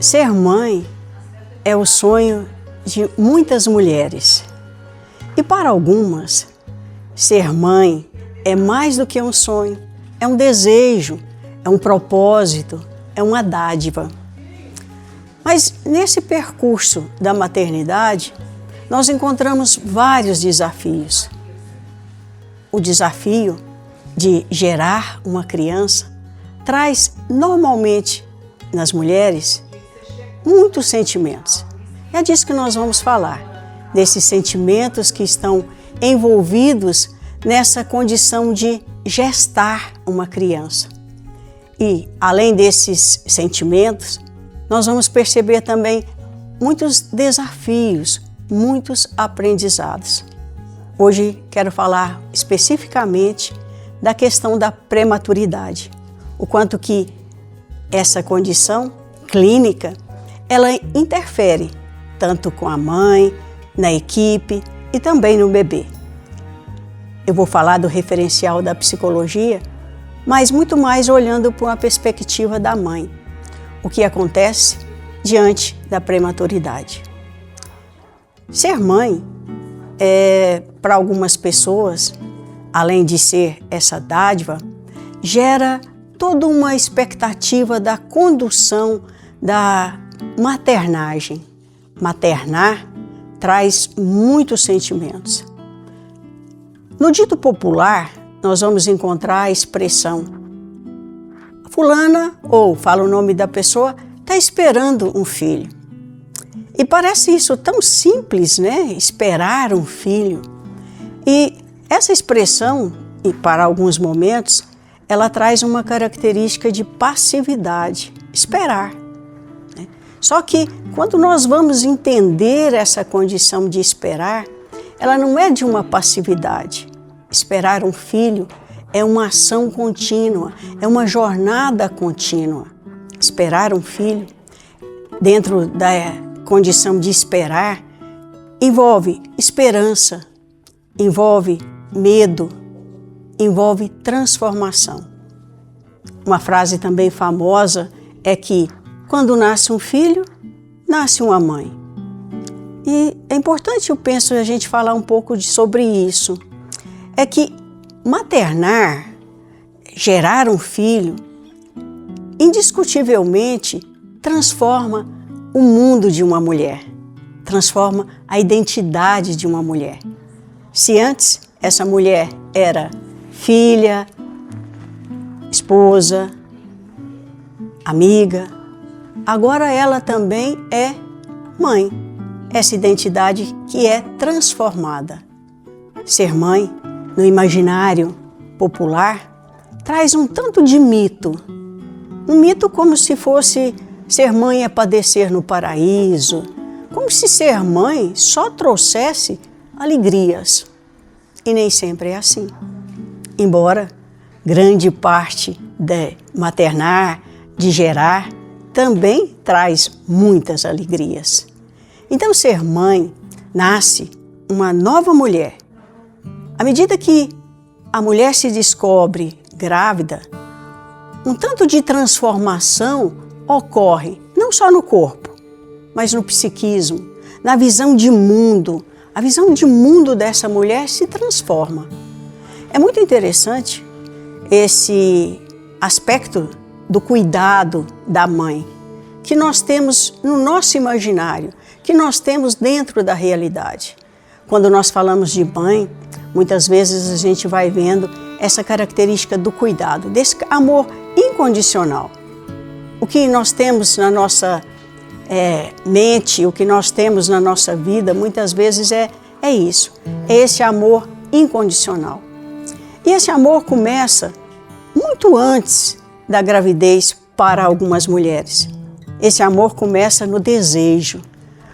Ser mãe é o sonho de muitas mulheres. E para algumas, ser mãe é mais do que um sonho, é um desejo, é um propósito, é uma dádiva. Mas nesse percurso da maternidade, nós encontramos vários desafios. O desafio de gerar uma criança traz normalmente nas mulheres muitos sentimentos. É disso que nós vamos falar, desses sentimentos que estão envolvidos nessa condição de gestar uma criança. E, além desses sentimentos, nós vamos perceber também muitos desafios, muitos aprendizados. Hoje quero falar especificamente da questão da prematuridade, o quanto que essa condição clínica, ela interfere tanto com a mãe, na equipe e também no bebê. Eu vou falar do referencial da psicologia, mas muito mais olhando por uma perspectiva da mãe. O que acontece diante da prematuridade. Ser mãe para algumas pessoas, além de ser essa dádiva, gera toda uma expectativa da condução da maternagem. Maternar traz muitos sentimentos. No dito popular, nós vamos encontrar a expressão fulana, ou fala o nome da pessoa, está esperando um filho. E parece isso tão simples, né? Esperar um filho. E essa expressão, e para alguns momentos, ela traz uma característica de passividade, esperar. Né? Só que quando nós vamos entender essa condição de esperar, ela não é de uma passividade. Esperar um filho é uma ação contínua, é uma jornada contínua. Esperar um filho, dentro da condição de esperar, envolve esperança, envolve medo, envolve transformação. Uma frase também famosa é que quando nasce um filho, nasce uma mãe. E é importante, eu penso, a gente falar um pouco sobre isso. É que maternar, gerar um filho, indiscutivelmente transforma o mundo de uma mulher, transforma a identidade de uma mulher. Se antes essa mulher era filha, esposa, amiga, agora ela também é mãe. Essa identidade que é transformada. Ser mãe, no imaginário popular, traz um tanto de mito. Um mito como se fosse ser mãe é padecer no paraíso, como se ser mãe só trouxesse alegrias. E nem sempre é assim. Embora grande parte de maternar, de gerar, também traz muitas alegrias. Então, ser mãe, nasce uma nova mulher. À medida que a mulher se descobre grávida, um tanto de transformação ocorre, não só no corpo, mas no psiquismo, na visão de mundo. A visão de mundo dessa mulher se transforma. É muito interessante esse aspecto do cuidado da mãe, que nós temos no nosso imaginário, que nós temos dentro da realidade. Quando nós falamos de mãe, muitas vezes a gente vai vendo essa característica do cuidado, desse amor incondicional. O que nós temos na nossa mente, o que nós temos na nossa vida, muitas vezes é isso, é esse amor incondicional. E esse amor começa muito antes da gravidez para algumas mulheres. Esse amor começa no desejo,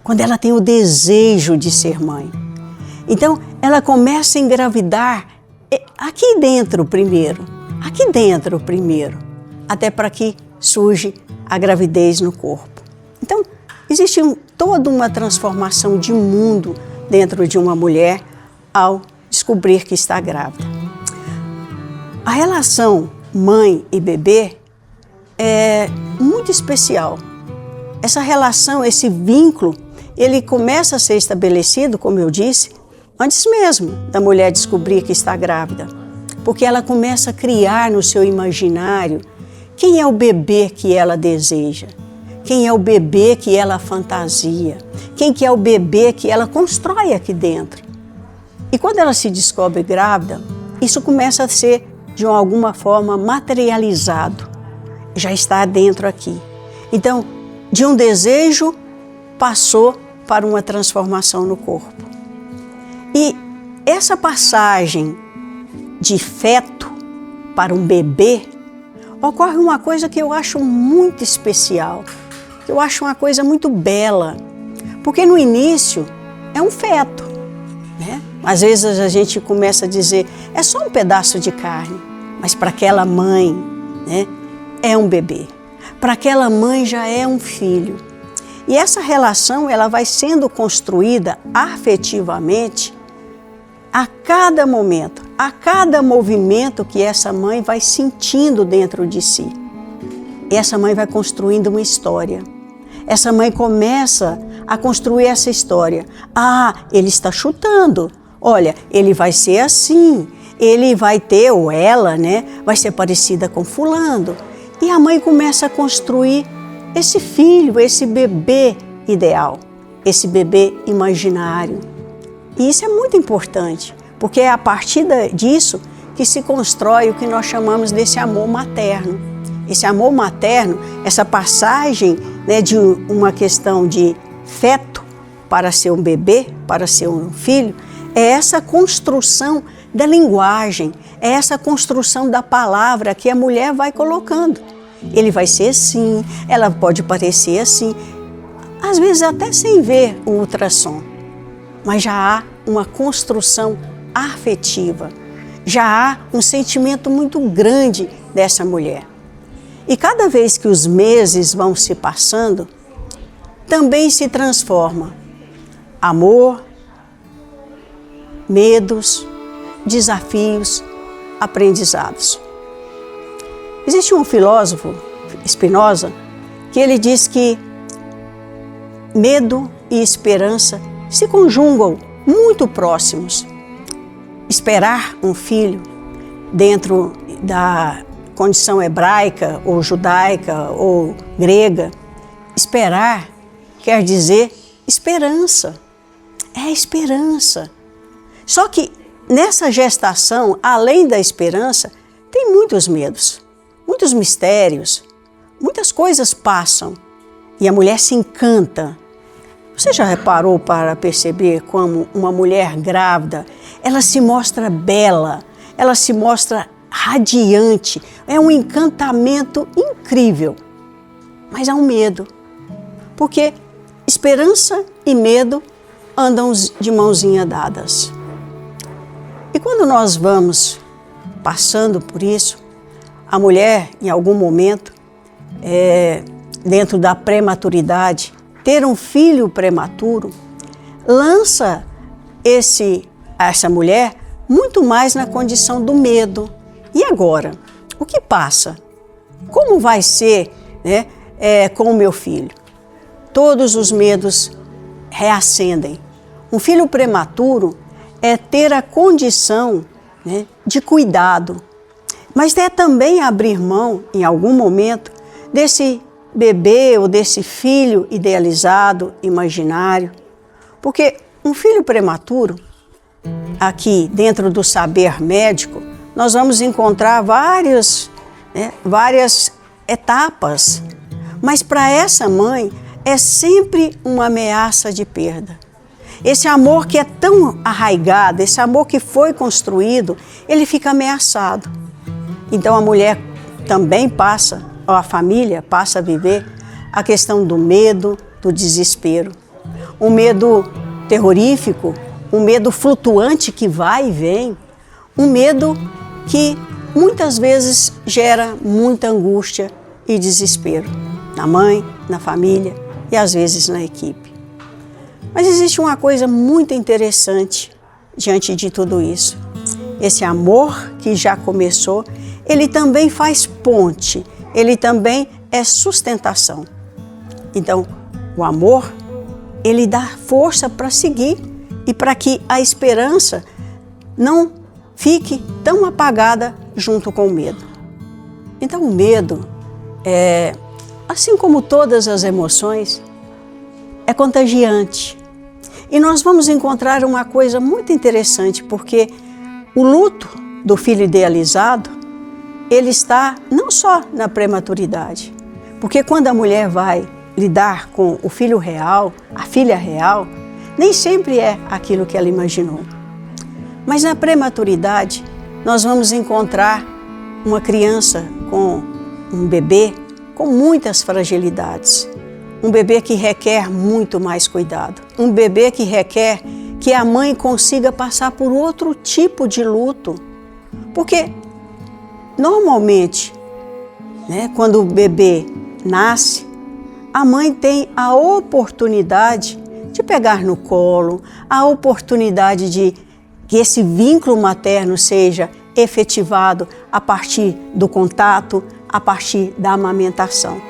quando ela tem o desejo de ser mãe. Então, ela começa a engravidar aqui dentro primeiro, até para que surge a gravidez no corpo. Então, existe toda uma transformação de mundo dentro de uma mulher ao descobrir que está grávida. A relação mãe e bebê é muito especial, essa relação, esse vínculo, ele começa a ser estabelecido, como eu disse, antes mesmo da mulher descobrir que está grávida. Porque ela começa a criar no seu imaginário quem é o bebê que ela deseja, quem é o bebê que ela fantasia, quem que é o bebê que ela constrói aqui dentro. E quando ela se descobre grávida, isso começa a ser, de alguma forma, materializado. Já está dentro aqui. Então, de um desejo, passou para uma transformação no corpo. E essa passagem de feto para um bebê, ocorre uma coisa que eu acho muito especial, que eu acho uma coisa muito bela, porque no início é um feto, né? Às vezes a gente começa a dizer, é só um pedaço de carne, mas para aquela mãe, né, é um bebê. Para aquela mãe já é um filho. E essa relação ela vai sendo construída afetivamente a cada momento, a cada movimento que essa mãe vai sentindo dentro de si. E essa mãe vai construindo uma história. Essa mãe começa a construir essa história. Ah, ele está chutando. Olha, ele vai ser assim. Ele vai ter, ou ela, né, vai ser parecida com fulano. E a mãe começa a construir esse filho, esse bebê ideal, esse bebê imaginário. E isso é muito importante, porque é a partir disso que se constrói o que nós chamamos desse amor materno. Esse amor materno, essa passagem, né, de uma questão de feto para ser um bebê, para ser um filho, é essa construção da linguagem, é essa construção da palavra que a mulher vai colocando. Ele vai ser assim, ela pode parecer assim, às vezes até sem ver o ultrassom. Mas já há uma construção afetiva, já há um sentimento muito grande dessa mulher. E cada vez que os meses vão se passando, também se transforma amor, medos, desafios, aprendizados. Existe um filósofo, Spinoza, que ele diz que medo e esperança se conjugam muito próximos. Esperar um filho dentro da condição hebraica ou judaica ou grega, esperar quer dizer esperança. É esperança. Só que nessa gestação, além da esperança, tem muitos medos, muitos mistérios, muitas coisas passam e a mulher se encanta. Você já reparou para perceber como uma mulher grávida, ela se mostra bela, ela se mostra radiante, é um encantamento incrível, mas há um medo, porque esperança e medo andam de mãozinha dadas. E quando nós vamos passando por isso, a mulher, em algum momento, dentro da prematuridade, ter um filho prematuro, lança essa mulher muito mais na condição do medo. E agora? O que passa? Como vai ser, né, com o meu filho? Todos os medos reacendem. Um filho prematuro é ter a condição, né, de cuidado, mas é também abrir mão, em algum momento, desse bebê ou desse filho idealizado, imaginário. Porque um filho prematuro, aqui dentro do saber médico, nós vamos encontrar várias etapas, mas para essa mãe é sempre uma ameaça de perda. Esse amor que é tão arraigado, esse amor que foi construído, ele fica ameaçado. Então a mulher também passa, ou a família passa a viver a questão do medo, do desespero. Um medo terrorífico, um medo flutuante que vai e vem, um medo que muitas vezes gera muita angústia e desespero na mãe, na família e às vezes na equipe. Mas existe uma coisa muito interessante diante de tudo isso. Esse amor que já começou, ele também faz ponte, ele também é sustentação. Então, o amor, ele dá força para seguir e para que a esperança não fique tão apagada junto com o medo. Então, o medo, assim como todas as emoções, é contagiante. E nós vamos encontrar uma coisa muito interessante, porque o luto do filho idealizado, ele está não só na prematuridade, porque quando a mulher vai lidar com o filho real, a filha real, nem sempre é aquilo que ela imaginou. Mas na prematuridade, nós vamos encontrar uma criança com um bebê com muitas fragilidades. Um bebê que requer muito mais cuidado. Um bebê que requer que a mãe consiga passar por outro tipo de luto. Porque, normalmente, quando o bebê nasce, a mãe tem a oportunidade de pegar no colo, a oportunidade de que esse vínculo materno seja efetivado a partir do contato, a partir da amamentação.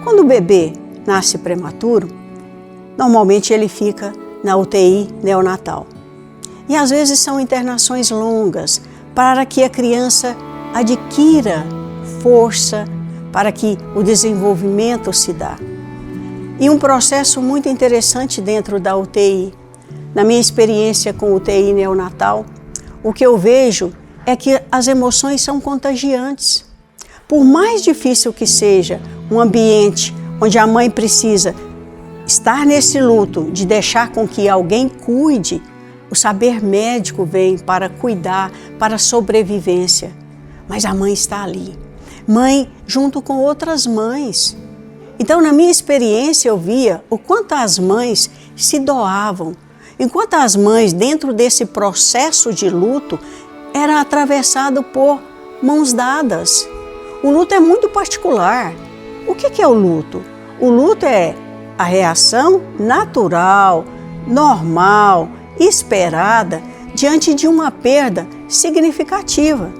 Quando o bebê nasce prematuro, normalmente ele fica na UTI neonatal. E às vezes são internações longas para que a criança adquira força, para que o desenvolvimento se dá. E um processo muito interessante dentro da UTI. Na minha experiência com UTI neonatal, o que eu vejo é que as emoções são contagiantes. Por mais difícil que seja um ambiente onde a mãe precisa estar nesse luto, de deixar com que alguém cuide, o saber médico vem para cuidar, para a sobrevivência. Mas a mãe está ali. Mãe junto com outras mães. Então, na minha experiência, eu via o quanto as mães se doavam. Enquanto as mães, dentro desse processo de luto, era atravessado por mãos dadas. O luto é muito particular. O que é o luto? O luto é a reação natural, normal, esperada diante de uma perda significativa.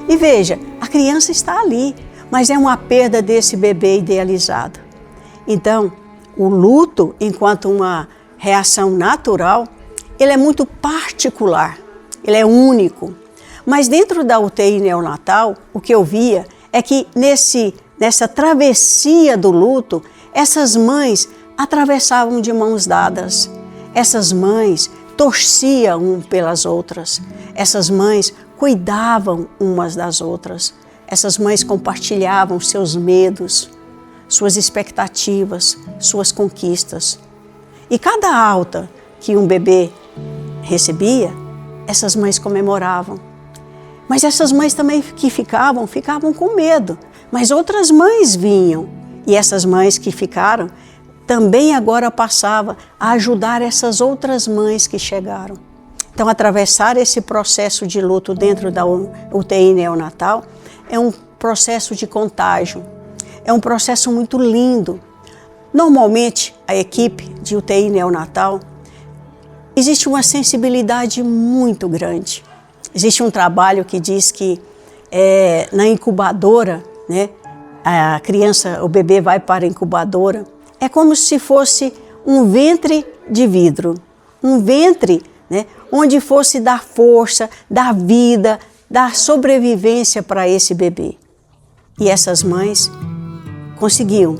E veja, a criança está ali, mas é uma perda desse bebê idealizado. Então, o luto, enquanto uma reação natural, ele é muito particular, ele é único. Mas dentro da UTI neonatal, o que eu via é que nessa travessia do luto, essas mães atravessavam de mãos dadas. Essas mães torciam umas pelas outras. Essas mães cuidavam umas das outras. Essas mães compartilhavam seus medos, suas expectativas, suas conquistas. E cada alta que um bebê recebia, essas mães comemoravam. Mas essas mães também que ficavam com medo. Mas outras mães vinham. E essas mães que ficaram também agora passavam a ajudar essas outras mães que chegaram. Então, atravessar esse processo de luto dentro da UTI neonatal é um processo de contágio. É um processo muito lindo. Normalmente, a equipe de UTI neonatal, existe uma sensibilidade muito grande. Existe um trabalho que diz que na incubadora, a criança, o bebê vai para a incubadora, é como se fosse um ventre de vidro. Um ventre, onde fosse dar força, dar vida, dar sobrevivência para esse bebê. E essas mães conseguiam,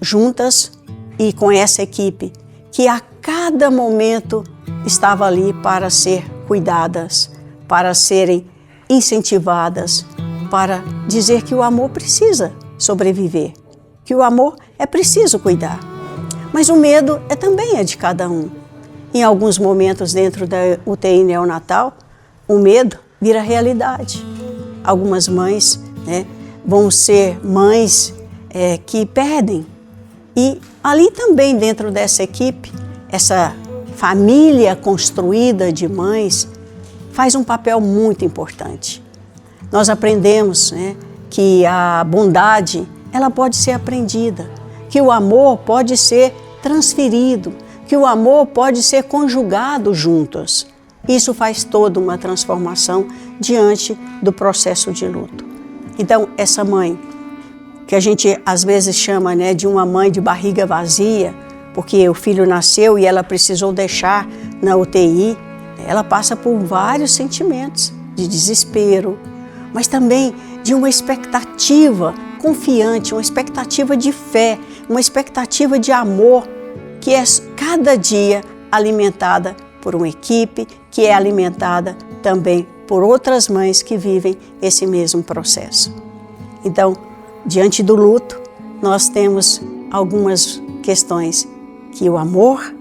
juntas e com essa equipe, que a cada momento estava ali para ser cuidadas, para serem incentivadas, para dizer que o amor precisa sobreviver, que o amor é preciso cuidar. Mas o medo também é de cada um. Em alguns momentos dentro da UTI neonatal, o medo vira realidade. Algumas mães vão ser mães que perdem. E ali também dentro dessa equipe, essa família construída de mães faz um papel muito importante. Nós aprendemos que a bondade ela pode ser aprendida, que o amor pode ser transferido, que o amor pode ser conjugado juntos. Isso faz toda uma transformação diante do processo de luto. Então, essa mãe que a gente às vezes chama, né, de uma mãe de barriga vazia, porque o filho nasceu e ela precisou deixar na UTI, ela passa por vários sentimentos de desespero, mas também de uma expectativa confiante, uma expectativa de fé, uma expectativa de amor, que é cada dia alimentada por uma equipe, que é alimentada também por outras mães que vivem esse mesmo processo. Então, diante do luto, nós temos algumas questões: que o amor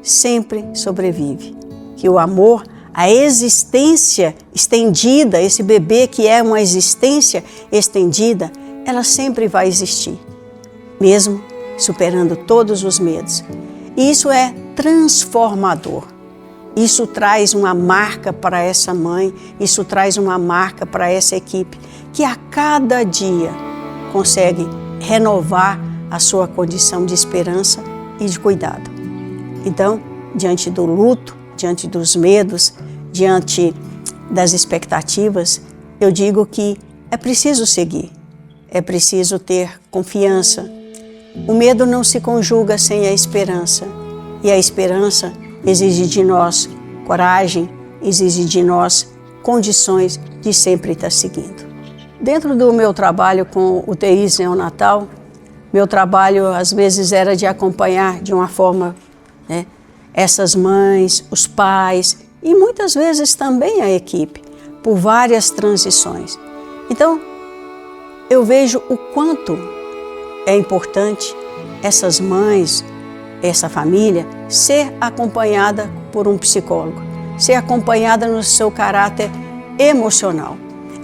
sempre sobrevive, que o amor, a existência estendida, esse bebê que é uma existência estendida, ela sempre vai existir, mesmo superando todos os medos. E isso é transformador. Isso traz uma marca para essa mãe, isso traz uma marca para essa equipe, que a cada dia consegue renovar a sua condição de esperança e de cuidado. Então, diante do luto, diante dos medos, diante das expectativas, eu digo que é preciso seguir, é preciso ter confiança. O medo não se conjuga sem a esperança, e a esperança exige de nós coragem, exige de nós condições de sempre estar seguindo. Dentro do meu trabalho com UTIs neonatal, meu trabalho às vezes era de acompanhar de uma forma, né, essas mães, os pais e muitas vezes também a equipe, por várias transições. Então, eu vejo o quanto é importante essas mães, essa família, ser acompanhada por um psicólogo, ser acompanhada no seu caráter emocional.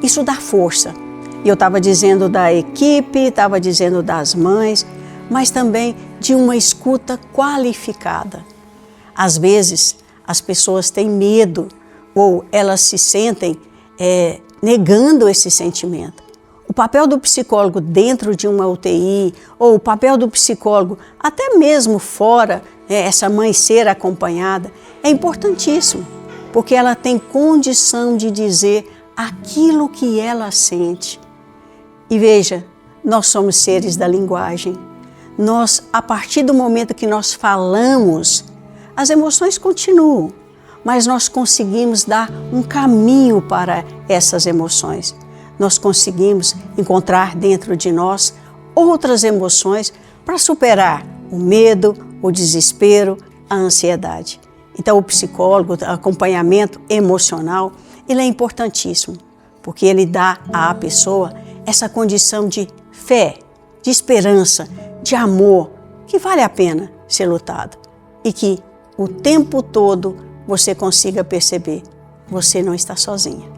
Isso dá força. E eu estava dizendo da equipe, estava dizendo das mães, mas também de uma escuta qualificada. Às vezes, as pessoas têm medo ou elas se sentem negando esse sentimento. O papel do psicólogo dentro de uma UTI, ou o papel do psicólogo até mesmo fora, essa mãe ser acompanhada, é importantíssimo, porque ela tem condição de dizer aquilo que ela sente. E veja, nós somos seres da linguagem. Nós, a partir do momento que nós falamos, as emoções continuam, mas nós conseguimos dar um caminho para essas emoções. Nós conseguimos encontrar dentro de nós outras emoções para superar o medo, o desespero, a ansiedade. Então, o psicólogo, o acompanhamento emocional, ele é importantíssimo, porque ele dá à pessoa essa condição de fé, de esperança, de amor, que vale a pena ser lutado e que o tempo todo você consiga perceber, você não está sozinha.